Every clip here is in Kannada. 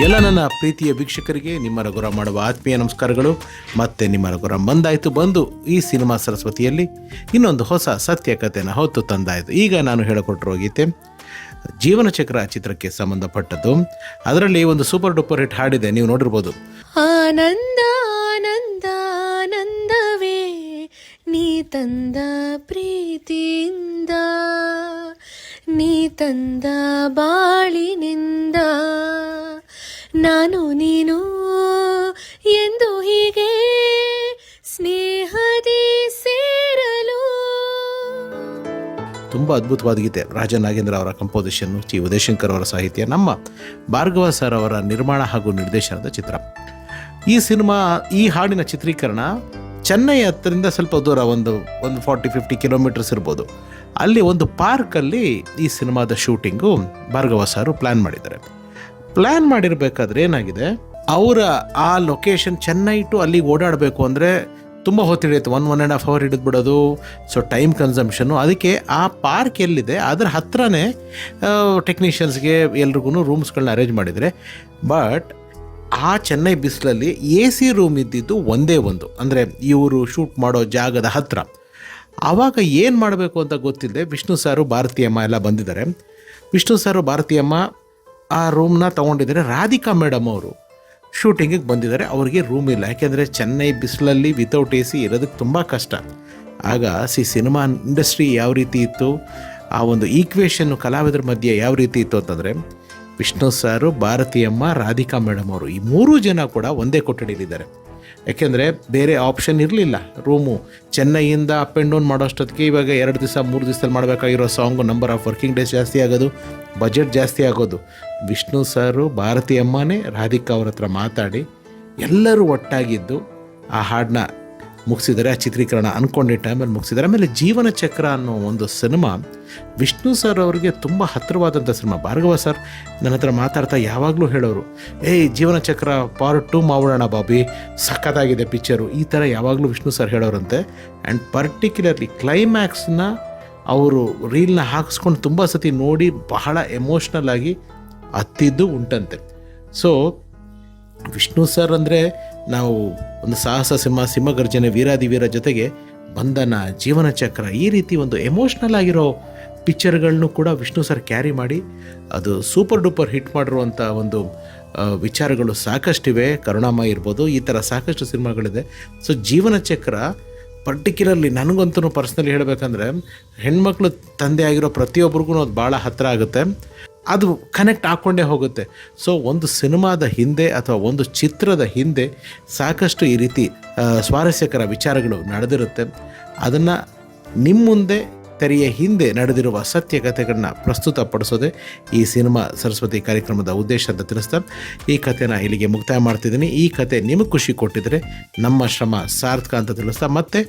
ಎಲ್ಲ ನನ್ನ ಪ್ರೀತಿಯ ವೀಕ್ಷಕರಿಗೆ ನಿಮ್ಮ ರಘುರಾಮ್ ಮಾಡುವ ಆತ್ಮೀಯ ನಮಸ್ಕಾರಗಳು. ಮತ್ತೆ ನಿಮ್ಮ ರಘುರಾಮ್ ಬಂದು ಈ ಸಿನಿಮಾ ಸರಸ್ವತಿಯಲ್ಲಿ ಇನ್ನೊಂದು ಹೊಸ ಸತ್ಯ ಕಥೆನ ಹೊತ್ತು ತಂದಾಯಿತು. ಈಗ ನಾನು ಹೇಳಿಕೊಟ್ಟಿರೋ ಗೀತೆ ಜೀವನ ಚಕ್ರ ಚಿತ್ರಕ್ಕೆ ಸಂಬಂಧಪಟ್ಟದ್ದು. ಅದರಲ್ಲಿ ಒಂದು ಸೂಪರ್ ಡೂಪರ್ ಹಿಟ್ ಹಾಡಿದೆ, ನೀವು ನೋಡಿರ್ಬೋದು. ಆನಂದ ಆನಂದ ಆನಂದವೇ ನೀ ತಂದ ಪ್ರೀತಿಯಿಂದ, ನೀ ತಂದ ಬಾಳಿನಿಂದ, ನಾನು ನೀನು ಎಂದು ಹೀಗೆ ಸ್ನೇಹದಿ ಸೇರಲು. ತುಂಬ ಅದ್ಭುತವಾದ ಗೀತೆ. ರಾಜ ನಾಗೇಂದ್ರ ಅವರ ಕಂಪೋಸಿಷನ್ನು, ಚಿ ಉದಯಶಂಕರ್ ಅವರ ಸಾಹಿತ್ಯ, ನಮ್ಮ ಭಾರ್ಗವ ಸರ್ ಅವರ ನಿರ್ಮಾಣ ಹಾಗೂ ನಿರ್ದೇಶನದ ಚಿತ್ರ. ಈ ಹಾಡಿನ ಚಿತ್ರೀಕರಣ ಚೆನ್ನೈ ಹತ್ತಿರದಿಂದ ಸ್ವಲ್ಪ ದೂರ, ಒಂದು 40-50 ಕಿಲೋಮೀಟರ್ಸ್ ಇರ್ಬೋದು. ಅಲ್ಲಿ ಒಂದು ಪಾರ್ಕಲ್ಲಿ ಈ ಸಿನಿಮಾದ ಶೂಟಿಂಗು ಭಾರ್ಗವ ಸಾರು ಪ್ಲ್ಯಾನ್ ಮಾಡಿದ್ದಾರೆ. ಪ್ಲ್ಯಾನ್ ಮಾಡಿರಬೇಕಾದ್ರೆ ಏನಾಗಿದೆ, ಅವರ ಆ ಲೊಕೇಶನ್ ಚೆನ್ನೈ ಟು ಅಲ್ಲಿಗೆ ಓಡಾಡಬೇಕು ಅಂದರೆ ತುಂಬ ಹೊತ್ತಿಡಿಯುತ್ತೆ, 1.5 hour ಹಿಡಿದ್ಬಿಡೋದು. So time consumption. ಅದಕ್ಕೆ ಆ ಪಾರ್ಕ್ ಎಲ್ಲಿದೆ ಅದರ ಹತ್ರನೇ ಟೆಕ್ನಿಷಿಯನ್ಸ್ಗೆ ಎಲ್ರಿಗೂ ರೂಮ್ಸ್ಗಳನ್ನ ಅರೇಂಜ್ ಮಾಡಿದರೆ. ಬಟ್ ಆ ಚೆನ್ನೈ ಬಿಸಿಲಲ್ಲಿ AC ರೂಮ್ ಇದ್ದಿದ್ದು ಒಂದೇ ಒಂದು, ಅಂದರೆ ಇವರು ಶೂಟ್ ಮಾಡೋ ಜಾಗದ ಹತ್ತಿರ. ಆವಾಗ ಏನು ಮಾಡಬೇಕು ಅಂತ ಗೊತ್ತಿಲ್ಲದೆ ವಿಷ್ಣು ಸಾರು ಭಾರತೀಯಮ್ಮ ಎಲ್ಲ ಬಂದಿದ್ದಾರೆ. ವಿಷ್ಣು ಸಾರು ಭಾರತೀಯಮ್ಮ ಆ ರೂಮ್ನ ತೊಗೊಂಡಿದ್ದಾರೆ. ರಾಧಿಕಾ ಮೇಡಮ್ ಅವರು ಶೂಟಿಂಗಿಗೆ ಬಂದಿದ್ದಾರೆ. ಅವರಿಗೆ ರೂಮ್ ಇಲ್ಲ, ಯಾಕೆಂದರೆ ಚೆನ್ನೈ ಬಿಸಿಲಲ್ಲಿ ವಿತೌಟ್ AC ಇರೋದಕ್ಕೆ ತುಂಬ ಕಷ್ಟ. ಆಗ ಸಿನಿಮಾ ಇಂಡಸ್ಟ್ರಿ ಯಾವ ರೀತಿ ಇತ್ತು, ಆ ಒಂದು ಈಕ್ವೇಷನ್ನು ಕಲಾವಿದರ ಮಧ್ಯೆ ಯಾವ ರೀತಿ ಇತ್ತು ಅಂತಂದರೆ, ವಿಷ್ಣು ಸಾರು, ಭಾರತೀಯಮ್ಮ, ರಾಧಿಕಾ ಮೇಡಮ್ ಅವರು ಈ 3 ಜನ ಕೂಡ ಒಂದೇ ಕೊಠಡಿಲಿದ್ದಾರೆ. ಯಾಕೆಂದರೆ ಬೇರೆ ಆಪ್ಷನ್ ಇರಲಿಲ್ಲ. ರೂಮು ಚೆನ್ನೈಯಿಂದ ಅಪ್ ಆ್ಯಂಡ್ ಡೌನ್ ಮಾಡೋಷ್ಟೊತ್ತಿಗೆ ಇವಾಗ 2 ದಿವಸ 3 ದಿವಸದಲ್ಲಿ ಮಾಡಬೇಕಾಗಿರೋ song, number of working days ಜಾಸ್ತಿ ಆಗೋದು, ಬಜೆಟ್ ಜಾಸ್ತಿ ಆಗೋದು. ವಿಷ್ಣು ಸಾರು, ಭಾರತೀಯಮ್ಮನೇ ರಾಧಿಕಾ ಅವ್ರ ಹತ್ರ ಮಾತಾಡಿ ಎಲ್ಲರೂ ಒಟ್ಟಾಗಿದ್ದು ಆ ಹಾಡನ್ನ ಮುಗಿಸಿದ್ದಾರೆ. ಆ ಚಿತ್ರೀಕರಣ ಅಂದ್ಕೊಂಡಿದ್ದ ಟೈಮಲ್ಲಿ ಮುಗಿಸಿದ್ದಾರೆ. ಆಮೇಲೆ ಜೀವನ ಚಕ್ರ ಅನ್ನೋ ಒಂದು ಸಿನಿಮಾ ವಿಷ್ಣು ಸರ್ ಅವರಿಗೆ ತುಂಬ ಹತ್ತಿರವಾದಂಥ ಸಿನಿಮಾ. ಭಾರ್ಗವ ಸರ್ ನನ್ನ ಹತ್ರ ಮಾತಾಡ್ತಾ ಯಾವಾಗಲೂ ಹೇಳೋರು, ಜೀವನ ಚಕ್ರ ಪಾರ್ಟ್ 2 ಮಾಡೋಣ ಬಾಬಿ, ಸಖತ್ತಾಗಿದೆ ಪಿಕ್ಚರು, ಈ ಥರ ಯಾವಾಗಲೂ ವಿಷ್ಣು ಸರ್ ಹೇಳೋರಂತೆ. ಆ್ಯಂಡ್ ಪರ್ಟಿಕ್ಯುಲರ್ಲಿ ಕ್ಲೈಮ್ಯಾಕ್ಸ್ನ ಅವರು ರೀಲ್ನ ಹಾಕಿಸ್ಕೊಂಡು ತುಂಬ ಸತಿ ನೋಡಿ ಬಹಳ ಎಮೋಷ್ನಲ್ ಆಗಿ ಹತ್ತಿದ್ದು ಉಂಟಂತೆ. ಸೊ ವಿಷ್ಣು ಸರ್ ಅಂದರೆ ನಾವು ಒಂದು ಸಾಹಸ ಸಿಂಹಗರ್ಜನೆ, ವೀರಾದಿವೀರ ಜೊತೆಗೆ ಬಂಧನ, ಜೀವನ ಚಕ್ರ, ಈ ರೀತಿ ಒಂದು ಎಮೋಷ್ನಲ್ ಆಗಿರೋ ಪಿಕ್ಚರ್ಗಳನ್ನು ಕೂಡ ವಿಷ್ಣು ಸರ್ ಕ್ಯಾರಿ ಮಾಡಿ ಅದು ಸೂಪರ್ ಡೂಪರ್ ಹಿಟ್ ಮಾಡಿರುವಂಥ ಒಂದು ವಿಚಾರಗಳು ಸಾಕಷ್ಟಿವೆ. ಕರುಣಾಮ ಇರ್ಬೋದು, ಈ ಥರ ಸಾಕಷ್ಟು ಸಿನಿಮಾಗಳಿದೆ. ಸೊ ಜೀವನ ಚಕ್ರ ಪರ್ಟಿಕ್ಯುಲರ್ಲಿ ನನಗಂತೂ ಪರ್ಸ್ನಲಿ ಹೇಳಬೇಕಂದ್ರೆ, ಹೆಣ್ಮಕ್ಳು ತಂದೆ ಆಗಿರೋ ಪ್ರತಿಯೊಬ್ಬರಿಗೂ ಅದು ಭಾಳ ಹತ್ತಿರ ಆಗುತ್ತೆ, ಅದು ಕನೆಕ್ಟ್ ಹಾಕ್ಕೊಂಡೇ ಹೋಗುತ್ತೆ. ಸೊ ಒಂದು ಸಿನಿಮಾದ ಹಿಂದೆ ಅಥವಾ ಒಂದು ಚಿತ್ರದ ಹಿಂದೆ ಸಾಕಷ್ಟು ಈ ರೀತಿ ಸ್ವಾರಸ್ಯಕರ ವಿಚಾರಗಳು ನಡೆದಿರುತ್ತೆ. ಅದನ್ನು ನಿಮ್ಮ ಮುಂದೆ ತೆರೆಯ ಹಿಂದೆ ನಡೆದಿರುವ ಸತ್ಯ ಕಥೆಗಳನ್ನ ಪ್ರಸ್ತುತಪಡಿಸೋದೇ ಈ ಸಿನಿಮಾ ಸರಸ್ವತಿ ಕಾರ್ಯಕ್ರಮದ ಉದ್ದೇಶ ಅಂತ ತಿಳಿಸ್ತಾ ಈ ಕಥೆನ ಇಲ್ಲಿಗೆ ಮುಕ್ತಾಯ ಮಾಡ್ತಿದ್ದೀನಿ. ಈ ಕಥೆ ನಿಮಗೆ ಖುಷಿ ಕೊಟ್ಟಿದ್ರೆ ನಮ್ಮ ಶ್ರಮ ಸಾರ್ಥಕ ಅಂತ ತಿಳಿಸ್ತಾ, ಮತ್ತೆ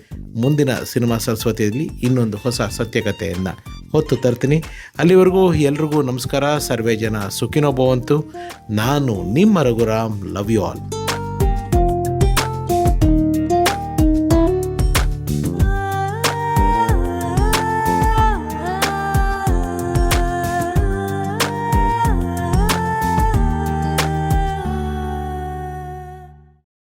ಮುಂದಿನ ಸಿನಿಮಾ ಸರಸ್ವತಿಯಲ್ಲಿ ಇನ್ನೊಂದು ಹೊಸ ಸತ್ಯ ಕಥೆಯನ್ನು ಹೊತ್ತು ತರ್ತೀನಿ. ಅಲ್ಲಿವರೆಗೂ ಎಲ್ರಿಗೂ ನಮಸ್ಕಾರ. ಸರ್ವೇ ಜನ ಸುಖಿನೋ ಭವಂತು. ನಾನು ನಿಮ್ಮ ರಘುರಾಮ್. Love you all.